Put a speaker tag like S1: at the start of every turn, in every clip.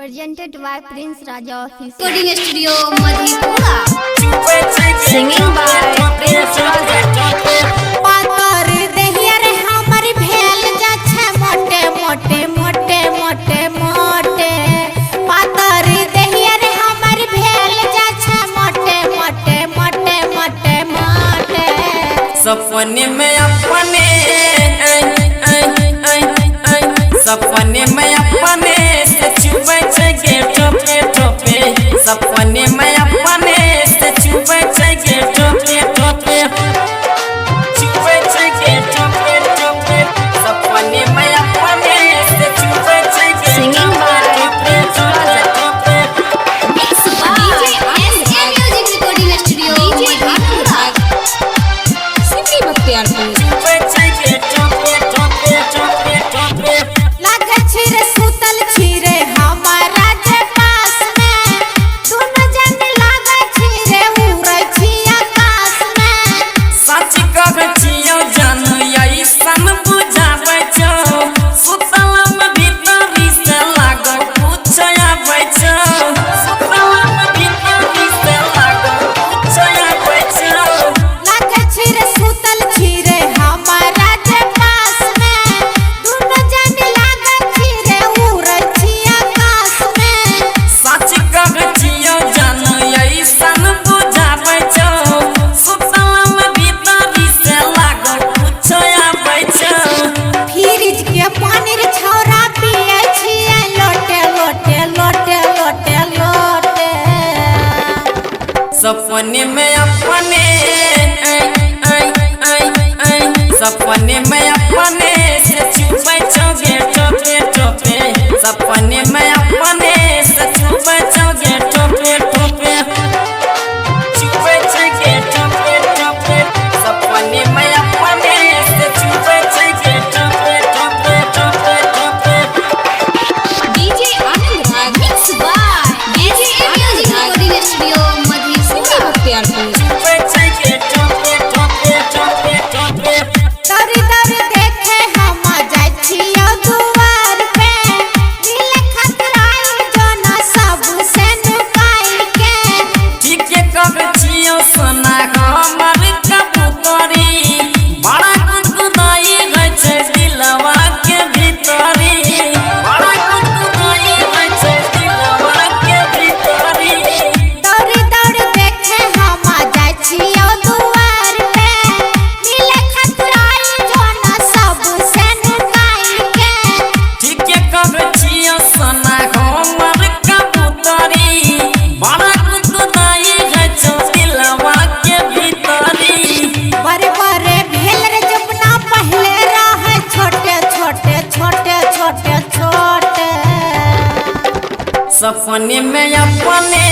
S1: Presented by Prince Raja Official.
S2: Recording Studio Madhepura. Singing by Prince Raja.
S3: पातर देहिया रे हमर भेल जा छै मोटे मोटे मोटे मोटे मोटे पातर देहिया रे हमर भेल जा छै मोटे मोटे मोटे मोटे मोटे
S4: सपने में अपने सपने में अपने से चुबे छे गे टोपे टोपे सपने में अपने से चुबे छे गे टोपे टोपे चुबे छे गे टोपे टोपे सपने में अपने से चुबे छे गे
S2: Singing by
S4: टोपे टोपे टोपे
S2: Mixed by DJ Music Recording Studio Madhepura. Singing Bhaktiyarpur.
S4: चुबे छे गे टोपे टोपे टोपे टोपे
S3: लागे छी रे सुतल छी रे हमारा जे पास में दोनों जन लागे छी रे उड़ै छी आकाश में
S4: सच कहै छियौ जानू ऐसन बुझाबै छौ सुतलम भीतरी से लागल कुछ आबै छौ सुतलम भीतरी से लागल कुछ आबै छौ
S3: लागे छी रे सुतल छी रे हमारा जे पास में दोनों जन लागे छी रे उड़ै छी आकाश में
S4: सच कहै छियौ जानू ऐसन बुझाबै छौ सुतलम भीतरी से लागल कुछ आबै छौ
S3: फ्रिज के पानी रे छौरा पिए छिए लोटे लोटे लोटे लोटे लोटे
S4: सपने में अपने सपने में अपने से चुबे छौ गे टोपे टोपे सपने में अपने से चुबे छौ गे टोपे टोपे चुबे छौ गे टोपे टोपे सपने में अपने से चुबे छौ गे टोपे टोपे टोपे टोपे
S2: DJ Anand Rag. Mixed by DJ Music Recording Studio Madhepura. Bhaktiyarpur.
S4: चुबे छौ गे टोपे टोपे टोपे टोपे
S3: दौड़ी दौड़ी देखे हम जाय छियो दुआर पे दिल खतराई जोना सब से नुकाई के
S4: ठीके कहै छियौ सोना हमर कबूतरी बड़ा गुदगुदाई होइ छै दिलवा के भीतरी बड़ा गुदगुदाई होइ छै दिलवा के भीतरी
S3: दौड़ी दौड़ी देखे हम जाय छियो दुआर पे दिल खतराई जोना सब से नुकाई के
S4: ठीके कहै छियौ सोना हमर कबूतरी बड़ा गुदगुदाई होइ छै दिलवा के भीतरी
S3: बड़े बड़े भेल रे जपना पहले रहे छोटे छोटे छोटे छोटे छोटे
S4: सपने में अपने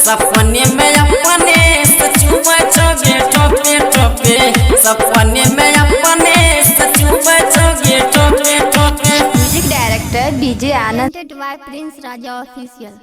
S4: सपने में अपने से चुबे छौ गे टोपे टोपे सपने में अपने से चुबे छौ गे टोपे टोपे
S1: Music Director DJ Anand. Presented by Prince Raja Official.